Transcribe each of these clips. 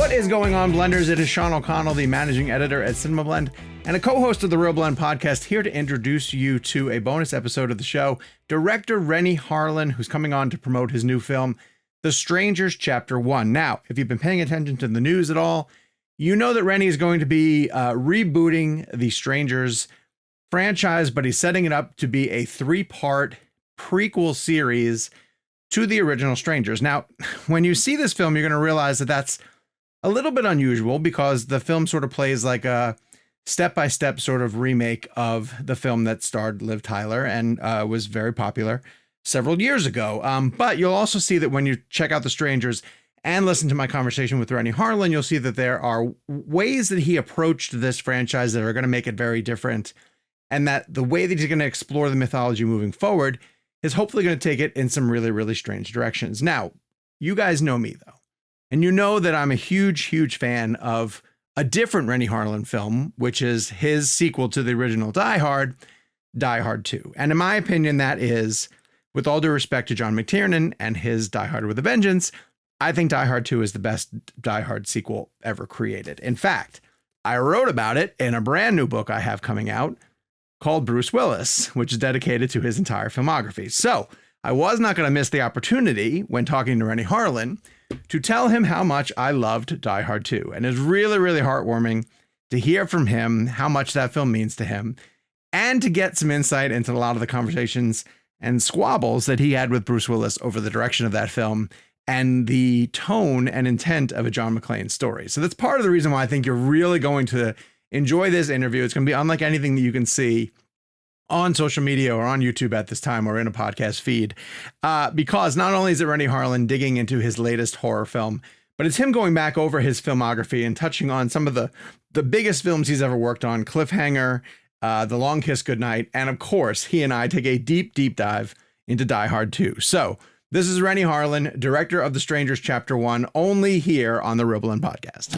What is going on, Blenders? It is Sean O'Connell, the managing editor at CinemaBlend and a co-host of the ReelBlend podcast, here to introduce you to a bonus episode of the show. Director Renny Harlin, who's coming on to promote his new film, The Strangers Chapter 1. Now, if you've been paying attention to the news at all, you know that Renny is going to be rebooting the Strangers franchise, but he's setting it up to be a 3-part prequel series to the original Strangers. Now, when you see this film, you're going to realize that that's a little bit unusual because the film sort of plays like a step-by-step sort of remake of the film that starred Liv Tyler and was very popular several years ago. But you'll also see that when you check out The Strangers and listen to my conversation with Renny Harlin, you'll see that there are ways that he approached this franchise that are going to make it very different, and that the way that he's going to explore the mythology moving forward is hopefully going to take it in some really, really strange directions. Now, you guys know me, though, and you know that I'm a huge, huge fan of a different Renny Harlin film, which is his sequel to the original Die Hard, Die Hard 2. And in my opinion, that is, with all due respect to John McTiernan and his Die Hard with a Vengeance, I think Die Hard 2 is the best Die Hard sequel ever created. In fact, I wrote about it in a brand new book I have coming out called Bruce Willis, which is dedicated to his entire filmography. So I was not going to miss the opportunity when talking to Renny Harlin to tell him how much I loved Die Hard 2. And it's really, really heartwarming to hear from him how much that film means to him, and to get some insight into a lot of the conversations and squabbles that he had with Bruce Willis over the direction of that film and the tone and intent of a John McClane story. So that's part of the reason why I think you're really going to enjoy this interview. It's going to be unlike anything that you can see on social media or on YouTube at this time or in a podcast feed, because not only is it Renny Harlin digging into his latest horror film, but it's him going back over his filmography and touching on some of the biggest films he's ever worked on: Cliffhanger, The Long Kiss Goodnight, and of course, he and I take a deep, deep dive into Die Hard 2. So this is Renny Harlin, director of The Strangers Chapter 1, only here on the ReelBlend podcast.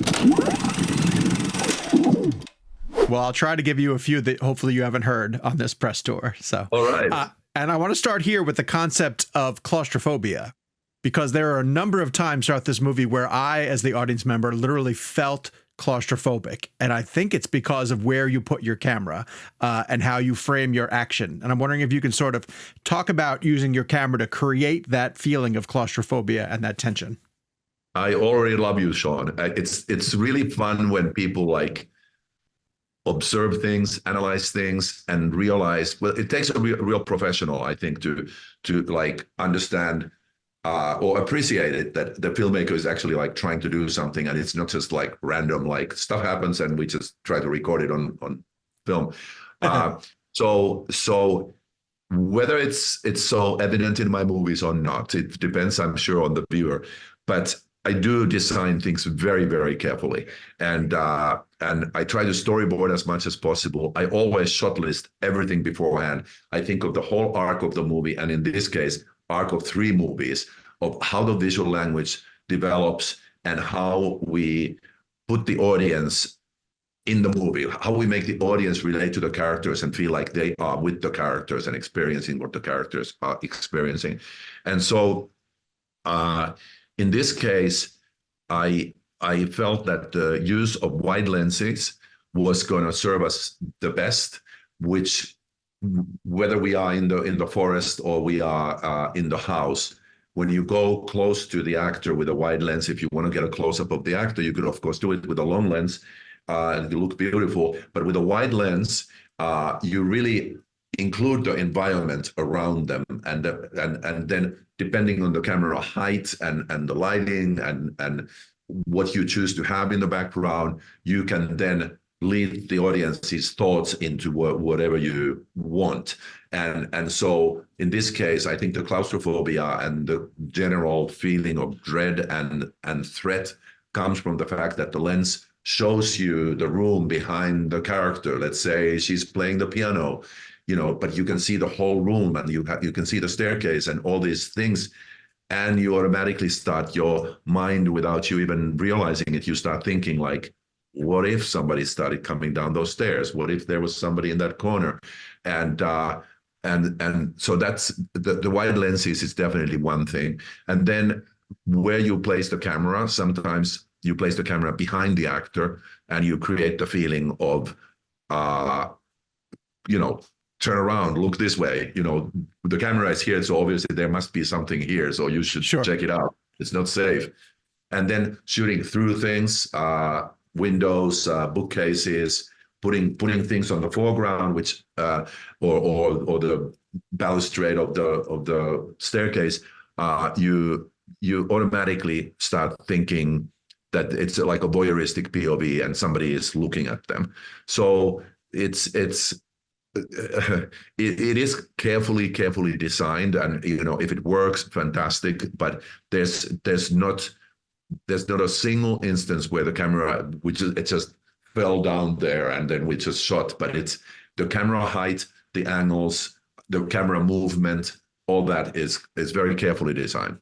Well, I'll try to give you a few that hopefully you haven't heard on this press tour. So, all right. And I want to start here with the concept of claustrophobia, because there are a number of times throughout this movie where I, as the audience member, literally felt claustrophobic. And I think it's because of where you put your camera and how you frame your action. And I'm wondering if you can sort of talk about using your camera to create that feeling of claustrophobia and that tension. I already love you, Sean. It's really fun when people like observe things, analyze things, and realize, well, it takes a real professional, I think, to like understand or appreciate it, that the filmmaker is actually like trying to do something, and it's not just like random, like stuff happens and we just try to record it on film. So whether it's so evident in my movies or not, it depends, I'm sure, on the viewer, but I do design things very, very carefully, and I try to storyboard as much as possible. I always shortlist everything beforehand. I think of the whole arc of the movie, and in this case, arc of 3 movies, of how the visual language develops and how we put the audience in the movie, how we make the audience relate to the characters and feel like they are with the characters and experiencing what the characters are experiencing. And so in this case, I felt that the use of wide lenses was going to serve us the best, which, whether we are in the forest or we are in the house, when you go close to the actor with a wide lens, if you want to get a close-up of the actor, you could of course do it with a long lens, and it look beautiful. But with a wide lens, you really include the environment around them, and then depending on the camera height and the lighting and what you choose to have in the background, you can then lead the audience's thoughts into whatever you want. And so in this case, I think the claustrophobia and the general feeling of dread and threat comes from the fact that the lens shows you the room behind the character. Let's say she's playing the piano, but you can see the whole room, and you can see the staircase and all these things. And you automatically start your mind, without you even realizing it, you start thinking like, what if somebody started coming down those stairs? What if there was somebody in that corner? And so that's the wide lenses is definitely one thing. And then where you place the camera, sometimes you place the camera behind the actor and you create the feeling of, turn around, look this way. The camera is here, so obviously there must be something here, so you should check it out. It's not safe. And then shooting through things, windows, bookcases, putting things on the foreground, which or the balustrade of the staircase. You automatically start thinking that it's like a voyeuristic POV and somebody is looking at them. So it is carefully designed, and if it works, fantastic. But there's not a single instance where the camera, it just fell down there and then we just shot. But it's the camera height, the angles, the camera movement, all that is very carefully designed.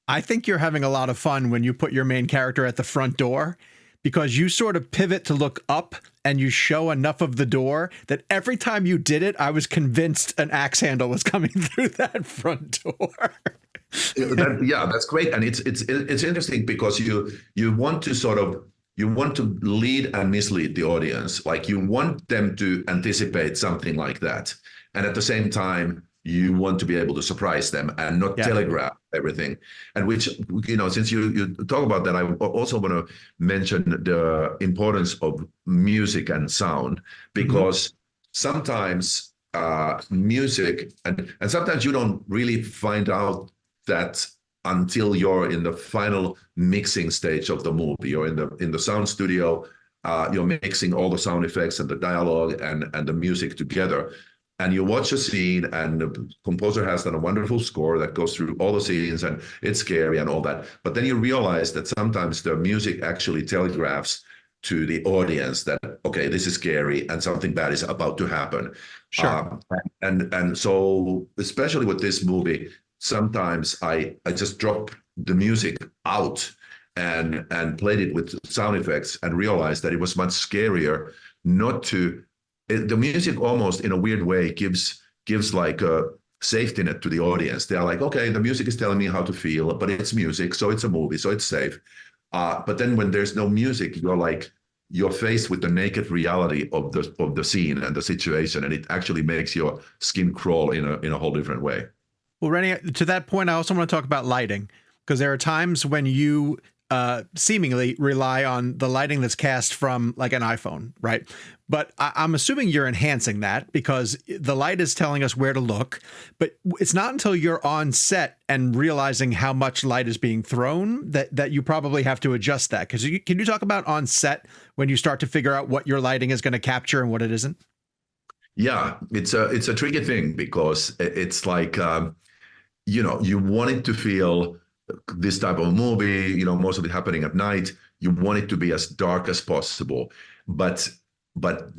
I think you're having a lot of fun when you put your main character at the front door, because you sort of pivot to look up and you show enough of the door that every time you did it, I was convinced an axe handle was coming through that front door. Yeah, that's great. And it's interesting because you want to lead and mislead the audience. Like, you want them to anticipate something like that. And at the same time, you want to be able to surprise them and not telegraph everything. And which, since you talk about that, I also want to mention the importance of music and sound, because sometimes music, and sometimes you don't really find out that until you're in the final mixing stage of the movie, or in the sound studio, you're mixing all the sound effects and the dialogue and the music together. And you watch a scene, and the composer has done a wonderful score that goes through all the scenes, and it's scary and all that. But then you realize that sometimes the music actually telegraphs to the audience that, okay, this is scary and something bad is about to happen. Sure. And so, especially with this movie, sometimes I just drop the music out and played it with sound effects and realized that it was much scarier not to. The music almost in a weird way gives like a safety net to the audience. They're like, okay, the music is telling me how to feel, but it's music, so it's a movie, so it's safe. But then when there's no music, you're faced with the naked reality of the scene and the situation, and it actually makes your skin crawl in a whole different way. Well, Renny, to that point, I also want to talk about lighting, because there are times when you seemingly rely on the lighting that's cast from like an iPhone, right? But I'm assuming you're enhancing that, because the light is telling us where to look, but it's not until you're on set and realizing how much light is being thrown that you probably have to adjust that. Because can you talk about on set when you start to figure out what your lighting is going to capture and what it isn't? Yeah, it's a tricky thing, because it's like, you want it to feel this type of movie, most of it happening at night. You want it to be as dark as possible, but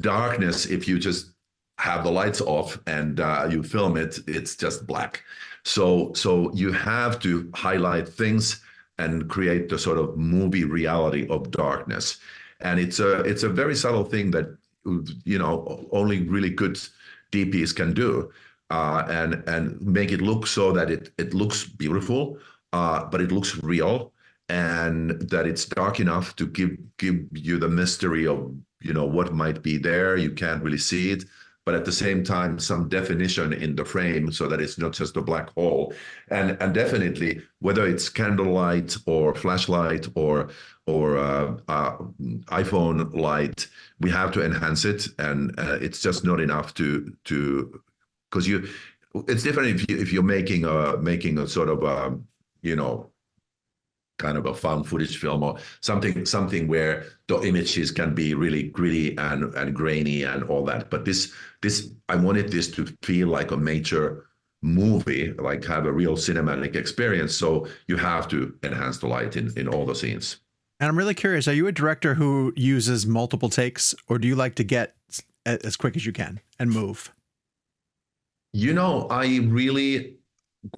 darkness, if you just have the lights off and you film it, it's just black. So you have to highlight things and create the sort of movie reality of darkness. And it's a very subtle thing that only really good DPs can do, and make it look so that it looks beautiful, but it looks real, and that it's dark enough to give you the mystery of what might be there. You can't really see it, but at the same time some definition in the frame, so that it's not just a black hole. And definitely, whether it's candlelight or flashlight or iPhone light, we have to enhance it, and it's just not enough to because it's different if you're making a sort of kind of a found footage film or something where the images can be really gritty and grainy and all that. But this I wanted this to feel like a major movie, like have a real cinematic experience. So you have to enhance the light in all the scenes. And I'm really curious, are you a director who uses multiple takes, or do you like to get as quick as you can and move?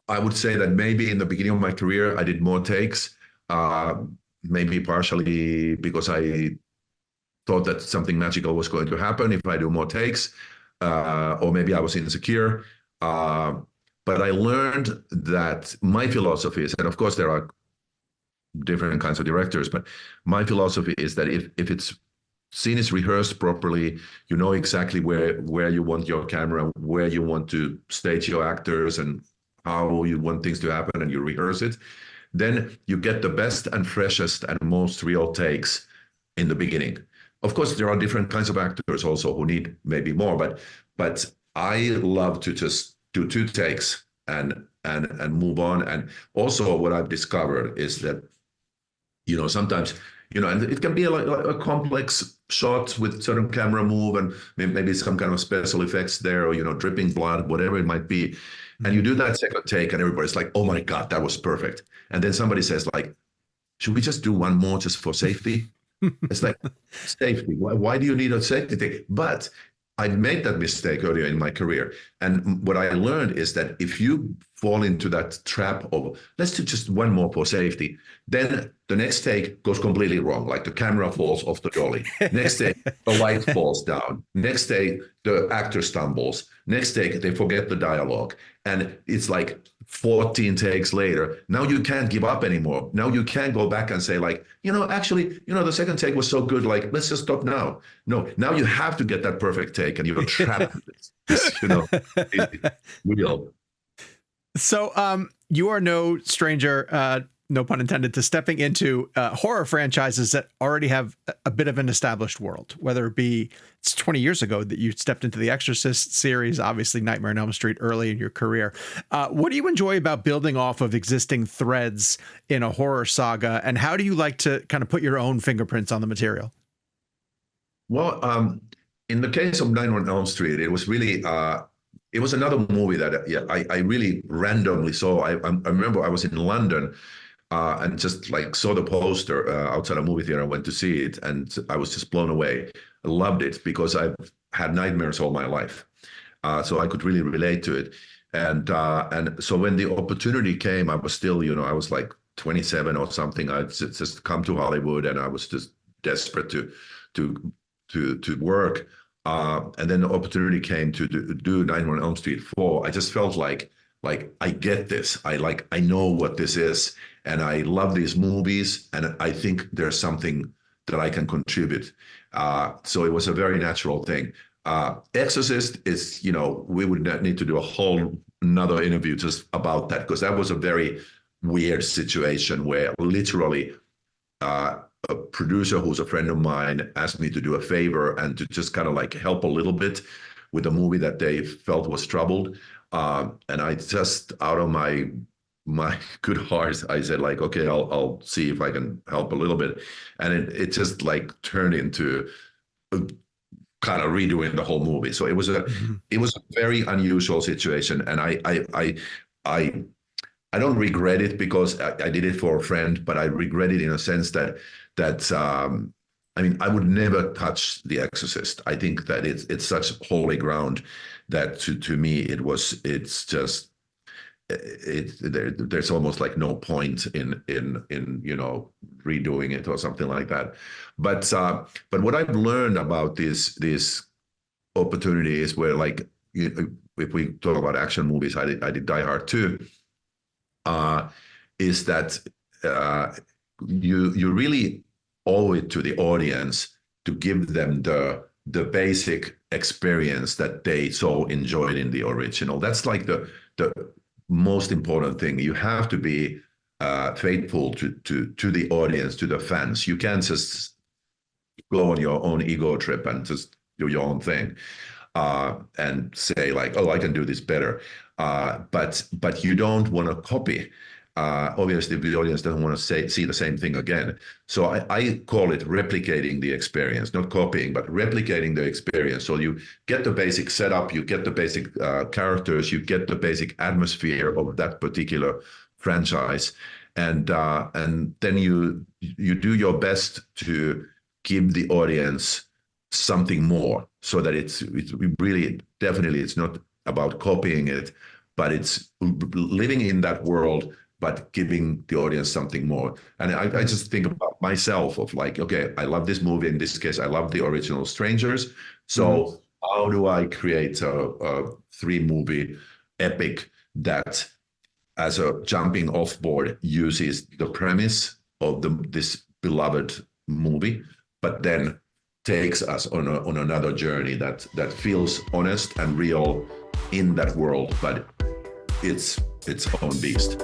I would say that maybe in the beginning of my career, I did more takes, maybe partially because I thought that something magical was going to happen if I do more takes, or maybe I was insecure. But I learned that my philosophy is, and of course there are different kinds of directors, but my philosophy is that if it's scene is rehearsed properly, you know exactly where you want your camera, where you want to stage your actors, and how you want things to happen, and you rehearse it, then you get the best and freshest and most real takes in the beginning. Of course, there are different kinds of actors also who need maybe more, but I love to just do two takes and move on. And also, what I've discovered is that sometimes and it can be like a complex shot with certain camera move and maybe some kind of special effects there, or dripping blood, whatever it might be. And you do that second take, and everybody's like, "Oh my God, that was perfect." And then somebody says, like, "Should we just do one more just for safety?" It's like, safety. Why do you need a safety thing? But I made that mistake earlier in my career. And what I learned is that if you fall into that trap of, let's do just one more for safety, then the next take goes completely wrong. Like the camera falls off the dolly. Next take, the light falls down. Next take, the actor stumbles. Next take, they forget the dialogue. And it's like 14 takes later. Now you can't give up anymore. Now you can't go back and say, like, actually, the second take was so good. Like, let's just stop now. No, now you have to get that perfect take, and you're trapped in this, real. So you are no stranger, no pun intended, to stepping into horror franchises that already have a bit of an established world, whether it be it's 20 years ago that you stepped into the Exorcist series, obviously Nightmare on Elm Street early in your career. What do you enjoy about building off of existing threads in a horror saga, and how do you like to kind of put your own fingerprints on the material? Well, in the case of Nightmare on Elm Street, it was really it was another movie that I really randomly saw. I remember I was in London and just like saw the poster outside a movie theater. I went to see it, and I was just blown away. I loved it because I've had nightmares all my life, so I could really relate to it. And so when the opportunity came, I was still, I was like 27 or something. I just come to Hollywood, and I was just desperate to work. And then the opportunity came to do Nightmare on Elm Street 4. I just felt like I get this. I know what this is, and I love these movies, and I think there's something that I can contribute. So it was a very natural thing. Exorcist is, we would need to do a whole another interview just about that, because that was a very weird situation where literally a producer who's a friend of mine asked me to do a favor and to just kind of like help a little bit with a movie that they felt was troubled. And I just, out of my good heart, I said, like, okay, I'll see if I can help a little bit. And it just like turned into kind of redoing the whole movie. So it was a very unusual situation. And I don't regret it because I did it for a friend, but I regret it in a sense that I would never touch The Exorcist. I think that it's such holy ground that to me there's almost like no point in redoing it or something like that. But what I've learned about this opportunity is where, like, if we talk about action movies, I did Die Hard 2. Is that you really owe it to the audience to give them the basic experience that they so enjoyed in the original. That's like the most important thing. You have to be faithful to the audience, to the fans. You can't just go on your own ego trip and just do your own thing and say, like, oh, I can do this better. But you don't want to copy. Obviously, the audience doesn't want to see the same thing again. So I call it replicating the experience, not copying, but replicating the experience. So you get the basic setup, you get the basic characters, you get the basic atmosphere of that particular franchise, and then you do your best to give the audience something more, so that it's really, definitely, it's not about copying it, but it's living in that world, but giving the audience something more. And I just think about myself of like, okay, I love this movie. In this case, I love the original Strangers. So how do I create a 3-movie epic that, as a jumping off board, uses the premise of this beloved movie, but then takes us on another journey that feels honest and real in that world, but it's its own beast.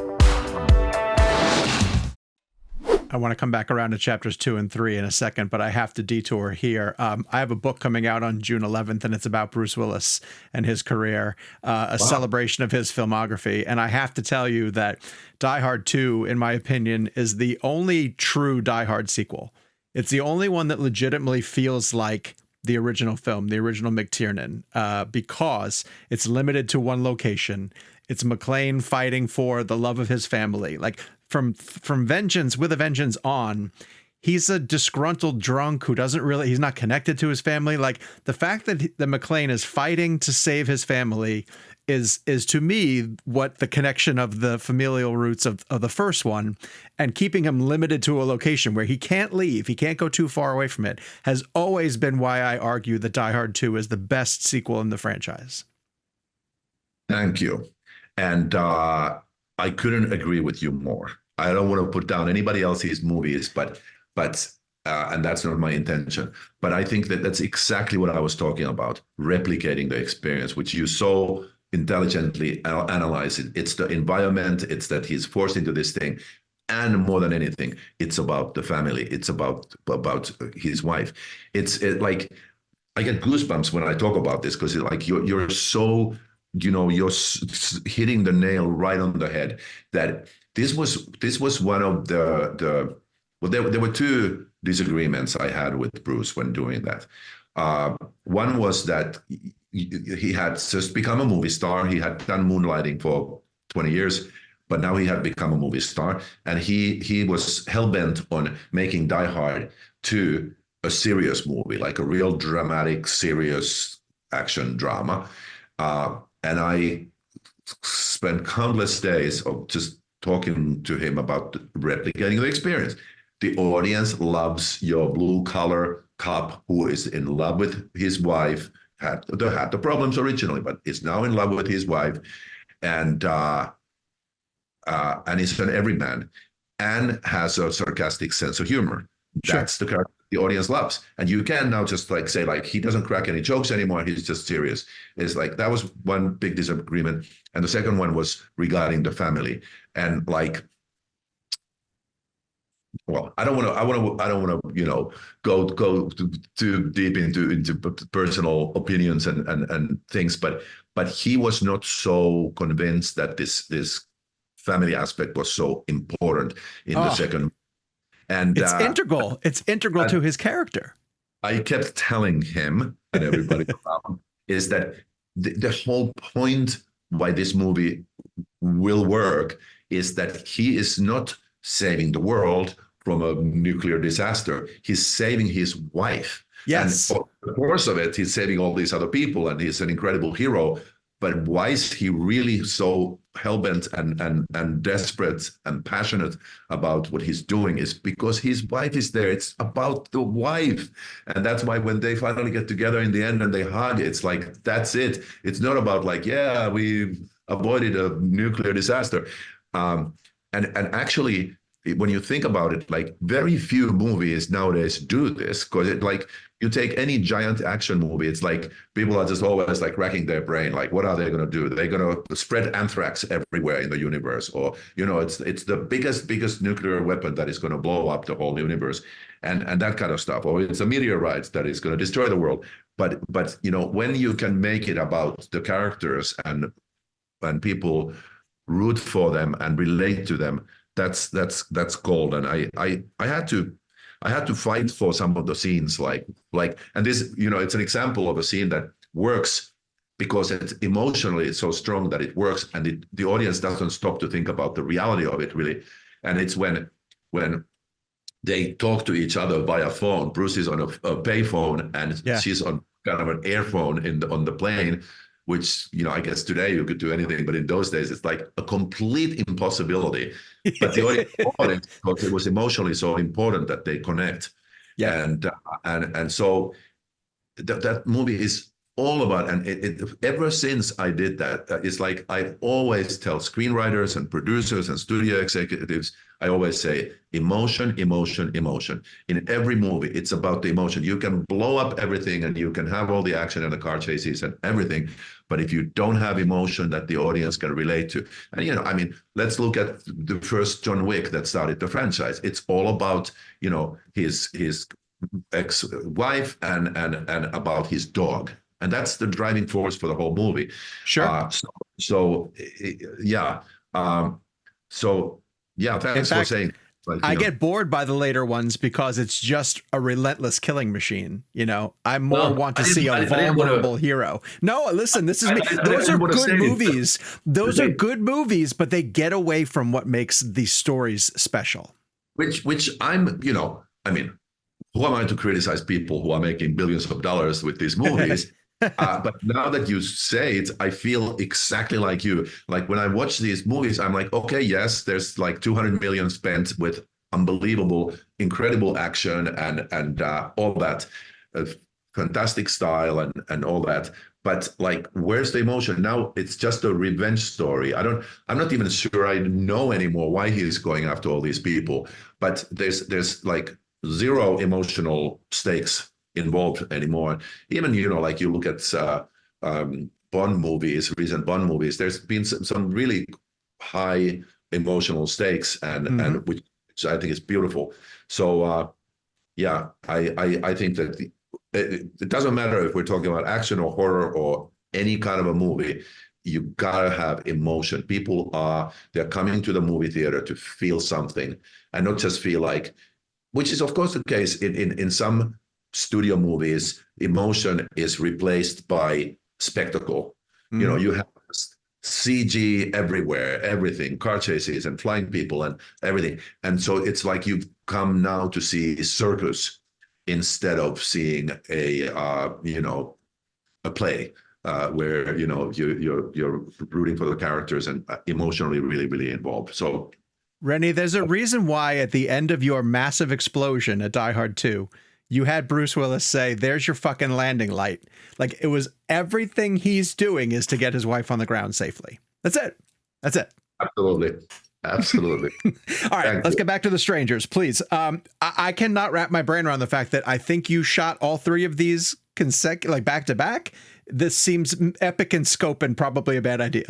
I want to come back around to chapters 2 and 3 in a second, but I have to detour here. I have a book coming out on June 11th, and it's about Bruce Willis and his career, a celebration of his filmography. And I have to tell you that Die Hard 2, in my opinion, is the only true Die Hard sequel. It's the only one that legitimately feels like the original film, the original McTiernan, because it's limited to one location. It's McClane fighting for the love of his family. Like, from Vengeance, with a Vengeance on, he's a disgruntled drunk who he's not connected to his family. Like, the fact that McClane is fighting to save his family is to me what the connection of the familial roots of the first one, and keeping him limited to a location where he can't leave, he can't go too far away from it, has always been why I argue that Die Hard 2 is the best sequel in the franchise. Thank you. And I couldn't agree with you more. I don't want to put down anybody else's movies, but and that's not my intention. But I think that that's exactly what I was talking about, replicating the experience, which you so intelligently analyze it. It's the environment. It's that he's forced into this thing. And more than anything, it's about the family. It's about his wife. It's like, I get goosebumps when I talk about this, because like you're so, you're hitting the nail right on the head. That this was one of the well, there were two disagreements I had with Bruce when doing that. One was that he had just become a movie star. He had done moonlighting for 20 years, but now he had become a movie star, and he was hell-bent on making Die Hard 2 a serious movie, like a real dramatic, serious action drama. And I spent countless days of just talking to him about replicating the experience. The audience loves your blue-collar cop who is in love with his wife, had the problems originally, but is now in love with his wife, and is an everyman, and has a sarcastic sense of humor. Sure. That's the character the audience loves. And you can now just like say, like, he doesn't crack any jokes anymore, he's just serious. It's like, that was one big disagreement. And the second one was regarding the family. And like, well, I don't want to, go too deep into personal opinions and things, but he was not so convinced that this family aspect was so important in the second. And it's integral. It's integral to his character. I kept telling him and everybody around is that the whole point why this movie will work is that he is not saving the world from a nuclear disaster. He's saving his wife. Yes. And over the course of it, he's saving all these other people, and he's an incredible hero. But why is he really so hellbent and desperate and passionate about what he's doing is because his wife is there. It's about the wife. And that's why when they finally get together in the end and they hug, it's like, that's it. It's not about like, yeah, we avoided a nuclear disaster. And actually, when you think about it, like, very few movies nowadays do this, because it, like, you take any giant action movie, it's like people are just always like racking their brain, like, what are they going to do? They're going to spread anthrax everywhere in the universe, or it's the biggest nuclear weapon that is going to blow up the whole universe, and that kind of stuff, or it's a meteorite that is going to destroy the world. But when you can make it about the characters and people root for them and relate to them, that's gold. And I had to fight for some of the scenes, like, and this, it's an example of a scene that works because it's emotionally so strong that it works, and the audience doesn't stop to think about the reality of it, really. And it's when they talk to each other via phone. Bruce is on a pay phone, and she's on kind of an earphone on the plane, which, I guess today you could do anything, but in those days it's like a complete impossibility. But the audience thought it was emotionally so important that they connect. Yeah. And so that movie is all about, and ever since I did that, it's like I always tell screenwriters and producers and studio executives, I always say emotion, emotion, emotion. In every movie, it's about the emotion. You can blow up everything and you can have all the action and the car chases and everything, but if you don't have emotion that the audience can relate to, and you know, I mean, let's look at the first John Wick that started the franchise. It's all about, you know, his ex-wife and about his dog. And that's the driving force for the whole movie. Sure. Yeah. So yeah, In thanks for fact, saying. Like, I get bored by the later ones because it's just a relentless killing machine. You know, I more want to see a vulnerable hero. No, listen, this is me. Those are good movies. Those are good movies, but they get away from what makes these stories special. Which I'm, you know, I mean, who am I to criticize people who are making billions of dollars with these movies? But now that you say it, I feel exactly like you. Like when I watch these movies, I'm like, okay, yes, there's like 200 million spent with unbelievable, incredible action and all that, fantastic style and all that. But like, where's the emotion? Now it's just a revenge story. I'm not even sure I know anymore why he's going after all these people. But there's like zero emotional stakes involved anymore. Even, you know, like you look at Bond movies, recent Bond movies, there's been some really high emotional stakes and which I think is beautiful. So yeah, I think that it doesn't matter if we're talking about action or horror or any kind of a movie. You gotta have emotion. They're coming to the movie theater to feel something and not just feel like, which is of course the case in some studio movies. Emotion is replaced by spectacle. You know, you have CG everywhere, everything, car chases and flying people and everything. And so it's like you've come now to see circus instead of seeing a play where, you know, you're rooting for the characters and emotionally really, really involved. So Renny, there's a reason why at the end of your massive explosion at Die Hard 2, you had Bruce Willis say, "There's your fucking landing light." Like, it was everything he's doing is to get his wife on the ground safely. That's it. That's it. Absolutely. Absolutely. All right, let's get back to The Strangers, please. I cannot wrap my brain around the fact that I think you shot all three of these like back to back. This seems epic in scope and probably a bad idea.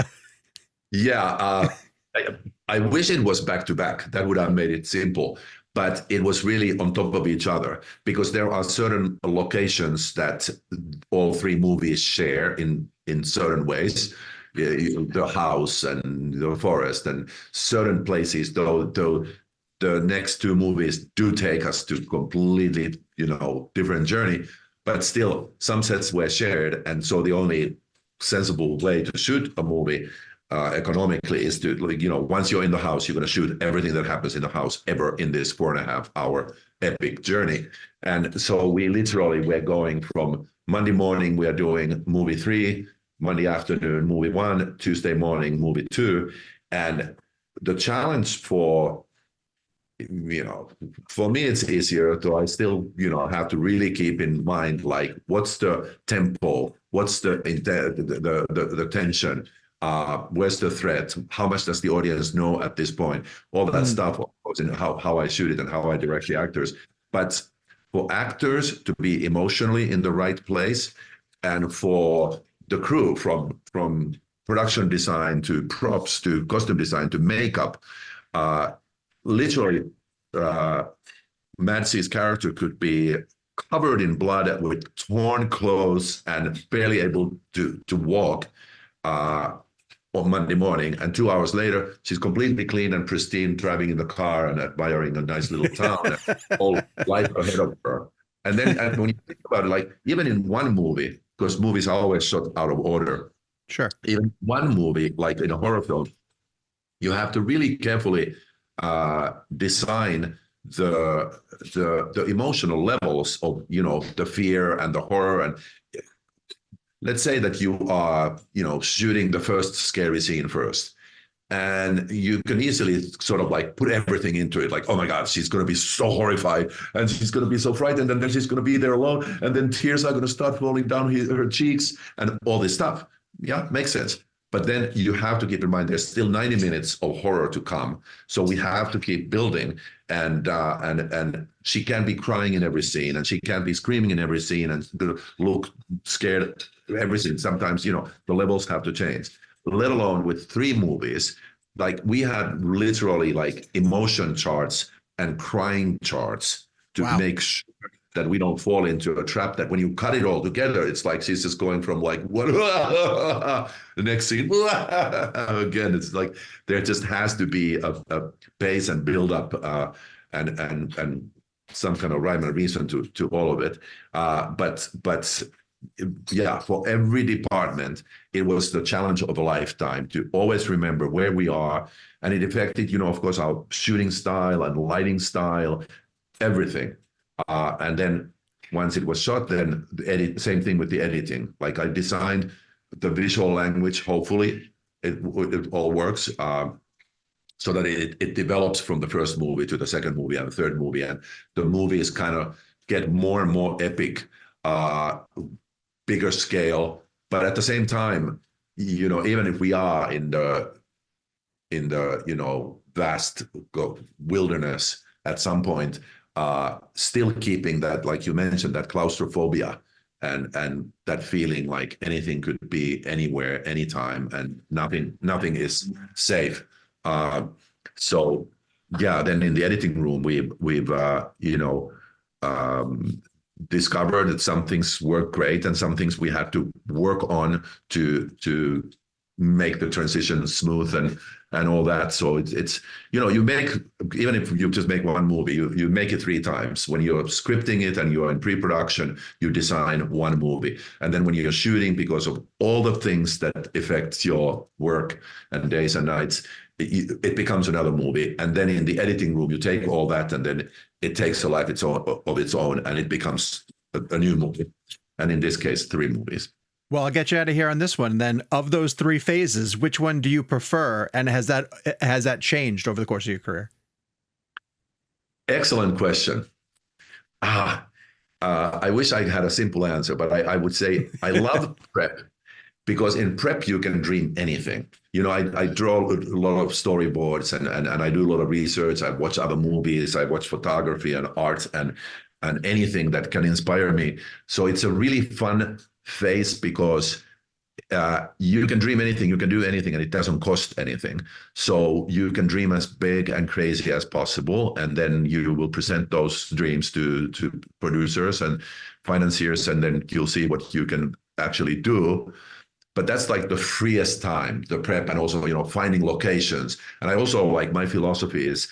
Yeah. I wish it was back to back. That would have made it simple. But it was really on top of each other because there are certain locations that all three movies share in certain ways. The house and the forest and certain places, though the next two movies do take us to completely, you know, different journey, but still some sets were shared. And so the only sensible way to shoot a movie economically is to, like, you know, once you're in the house, you're going to shoot everything that happens in the house ever in this 4.5-hour epic journey. And so we're going from Monday morning, we are doing movie 3, Monday afternoon, movie 1, Tuesday morning, movie 2. And the challenge for me, it's easier, though I still, have to really keep in mind, like, what's the tempo, what's the tension, where's the threat, how much does the audience know at this point, all that stuff, of course, and how I shoot it and how I direct the actors. But for actors to be emotionally in the right place, and for the crew, from production design to props to costume design to makeup, literally, Madsy's character could be covered in blood with torn clothes and barely able to walk on Monday morning. And 2 hours later, she's completely clean and pristine, driving in the car and admiring a nice little town, and all life ahead of her. And then when you think about it, like, even in one movie, because movies are always shot out of order. Sure. Even one movie, like in a horror film, you have to really carefully design the emotional levels of, the fear and the horror. And let's say that you are, shooting the first scary scene first. And you can easily sort of like put everything into it, like, oh my God, she's going to be so horrified and she's going to be so frightened, and then she's going to be there alone, and then tears are going to start falling down her cheeks and all this stuff. Yeah, makes sense. But then you have to keep in mind there's still 90 minutes of horror to come, so we have to keep building. And she can't be crying in every scene, and she can't be screaming in every scene, and look scared every scene. Sometimes the levels have to change, let alone with 3 movies. Like, we had literally like emotion charts and crying charts to Wow. make sure that we don't fall into a trap that when you cut it all together, it's like she's just going from like, what, the next scene, again. It's like there just has to be a pace and build up, and some kind of rhyme and reason to all of it. But yeah, for every department, it was the challenge of a lifetime to always remember where we are. And it affected, of course, our shooting style and lighting style, everything. And then once it was shot, then same thing with the editing. Like, I designed the visual language, hopefully it all works, so that it develops from the first movie to the second movie and the third movie. And the movies kind of get more and more epic, bigger scale, but at the same time, even if we are in the vast wilderness at some point, still keeping that, like you mentioned, that claustrophobia and that feeling like anything could be anywhere, anytime, and nothing is safe. So yeah, then in the editing room, we've discovered that some things work great and some things we had to work on to make the transition smooth and all that. So it's you make, even if you just make one movie, you make it 3 times. When you're scripting it and you're in pre-production, you design one movie, and then when you're shooting, because of all the things that affects your work and days and nights, it becomes another movie. And then in the editing room, you take all that, and then it takes a life of its own, and it becomes a new movie. And in this case, 3 movies. Well, I'll get you out of here on this one. Then, of those 3 phases, which one do you prefer? And has that changed over the course of your career? Excellent question. I wish I had a simple answer, but I would say I love prep, because in prep you can dream anything. I draw a lot of storyboards, and I do a lot of research. I watch other movies. I watch photography and art and anything that can inspire me. So it's a really fun phase, because you can dream anything, you can do anything, and it doesn't cost anything. So you can dream as big and crazy as possible, and then you will present those dreams to producers and financiers, and then you'll see what you can actually do. But that's like the freest time, the prep, and also finding locations. And I also, like, my philosophy is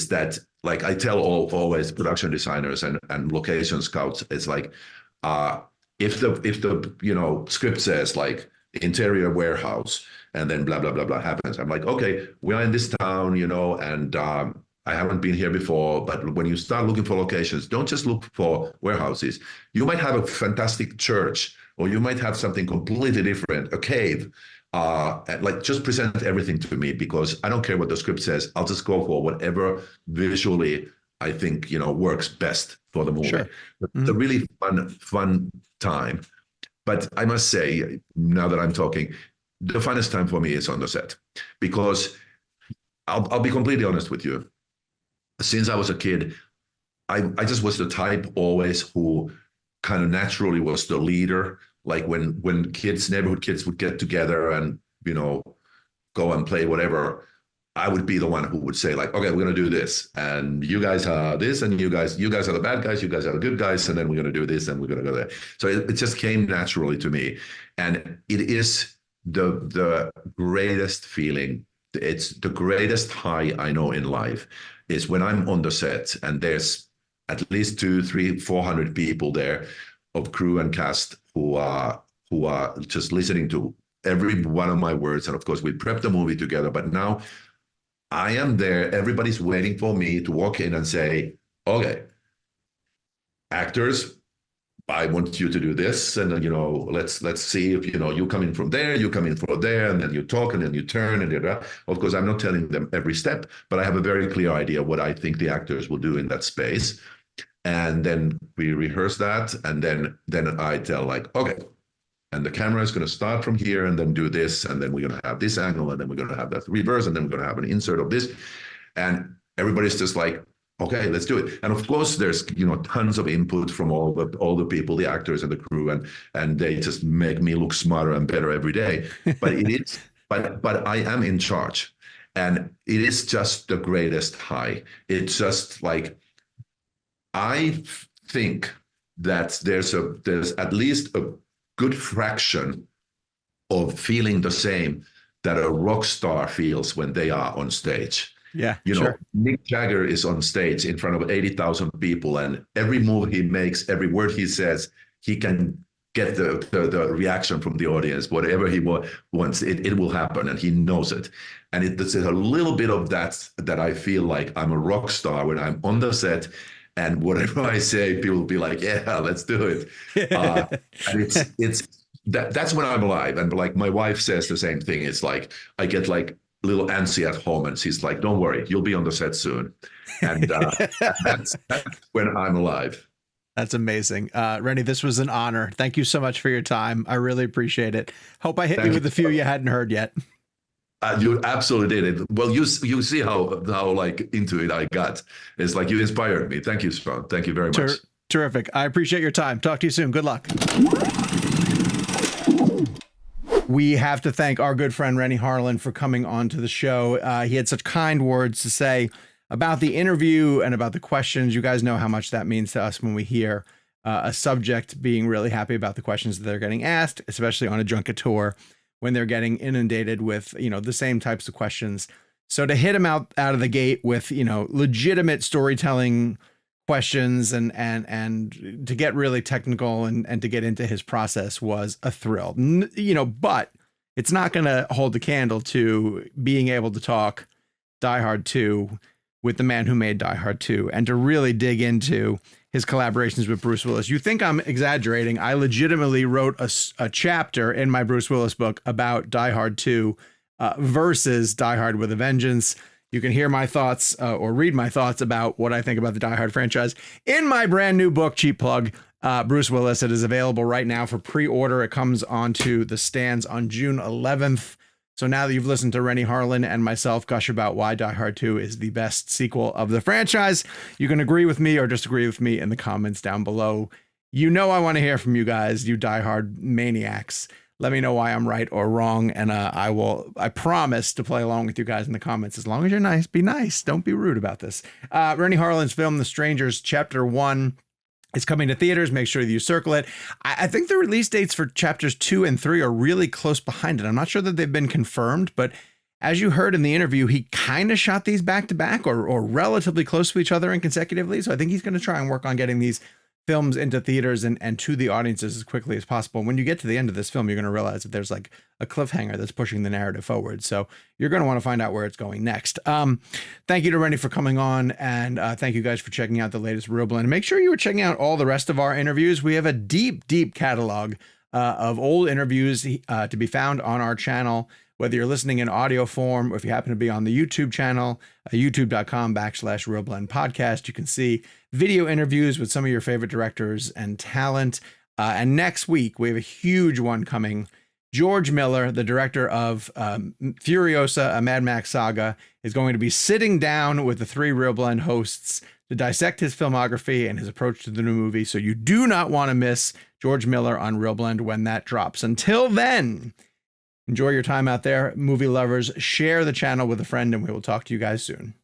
that, like, I tell always production designers and location scouts, it's like, if the script says like interior warehouse, and then blah blah blah blah happens, I'm like, okay, we're in this town, and I haven't been here before. But when you start looking for locations, don't just look for warehouses. You might have a fantastic church, or you might have something completely different, a cave. Like, just present everything to me, because I don't care what the script says. I'll just go for whatever visually I think works best for the movie. Sure. It's a really fun time. But I must say, now that I'm talking, the funnest time for me is on the set, because I'll be completely honest with you. Since I was a kid, I just was the type always who kind of naturally was the leader. Like, when neighborhood kids would get together and go and play whatever, I would be the one who would say, like, okay, we're going to do this, and you guys are this, and you guys are the bad guys, you guys are the good guys, and then we're going to do this, and we're going to go there. So it just came naturally to me, and it is the greatest feeling. It's the greatest high I know in life, is when I'm on the set and there's at least 200, 300, 400 people there, of crew and cast, who are just listening to every one of my words. And of course, we prep the movie together, but now I am there. Everybody's waiting for me to walk in and say, okay, actors, I want you to do this, and then, let's see if you come in from there, you come in from there, and then you talk, and then you turn, and of course I'm not telling them every step, but I have a very clear idea what I think the actors will do in that space, and then we rehearse that, and then I tell like, okay, and the camera is going to start from here, and then do this, and then we're going to have this angle, and then we're going to have that reverse, and then we're going to have an insert of this, and everybody's just like, okay, let's do it. And of course, there's tons of input from all the people, the actors and the crew, and they just make me look smarter and better every day. But it is, but I am in charge, and it is just the greatest high. It's just like, I think that there's at least a good fraction of feeling the same that a rock star feels when they are on stage. Yeah, sure. Mick Jagger is on stage in front of 80,000 people, and every move he makes, every word he says, he can get the reaction from the audience. Whatever he wants, it will happen, and he knows it. And it's a little bit of that I feel like I'm a rock star when I'm on the set, and whatever I say, people will be like, yeah, let's do it. And that's when I'm alive. And like my wife says the same thing. It's like I get like little antsy at home, and she's like, don't worry, you'll be on the set soon. And that's when I'm alive. That's amazing. Renny, this was an honor. Thank you so much for your time. I really appreciate it. Hope I hit you with a few you hadn't heard yet. You absolutely did it. Well, you see how like into it I got. It's like you inspired me. Thank you, Sean. Thank you very much. Terrific. I appreciate your time. Talk to you soon. Good luck. We have to thank our good friend Renny Harlin for coming on to the show. He had such kind words to say about the interview and about the questions. You guys know how much that means to us when we hear a subject being really happy about the questions that they're getting asked, especially on a junket tour when they're getting inundated with, the same types of questions. So to hit him out of the gate with, legitimate storytelling questions and to get really technical and to get into his process was a thrill, but it's not going to hold the candle to being able to talk Die Hard 2 with the man who made Die Hard 2 and to really dig into his collaborations with Bruce Willis. You think I'm exaggerating. I legitimately wrote a chapter in my Bruce Willis book about Die Hard 2 versus Die Hard with a Vengeance. You can hear my thoughts or read my thoughts about what I think about the Die Hard franchise in my brand new book, cheap plug, Bruce Willis. It is available right now for pre-order. It comes onto the stands on June 11th. So now that you've listened to Renny Harlin and myself gush about why Die Hard 2 is the best sequel of the franchise, you can agree with me or disagree with me in the comments down below. I want to hear from you guys, you Die Hard maniacs. Let me know why I'm right or wrong, and I promise to play along with you guys in the comments. As long as you're nice, be nice. Don't be rude about this. Renny Harlin's film, The Strangers, Chapter 1, is coming to theaters. Make sure that you circle it. I think the release dates for Chapters 2 and 3 are really close behind it. I'm not sure that they've been confirmed, but as you heard in the interview, he kind of shot these back to back or relatively close to each other and consecutively. So I think he's going to try and work on getting these films into theaters and to the audiences as quickly as possible. When you get to the end of this film, you're going to realize that there's like a cliffhanger that's pushing the narrative forward. So you're going to want to find out where it's going next. Thank you to Renny for coming on, and thank you guys for checking out the latest ReelBlend. Make sure you are checking out all the rest of our interviews. We have a deep catalog of old interviews to be found on our channel, whether you're listening in audio form or if you happen to be on the YouTube channel, youtube.com/ReelBlend podcast. You can see video interviews with some of your favorite directors and talent. And next week, we have a huge one coming. George Miller, the director of Furiosa, a Mad Max saga, is going to be sitting down with the three ReelBlend hosts to dissect his filmography and his approach to the new movie. So you do not want to miss George Miller on ReelBlend when that drops. Until then, enjoy your time out there, movie lovers. Share the channel with a friend, and we will talk to you guys soon.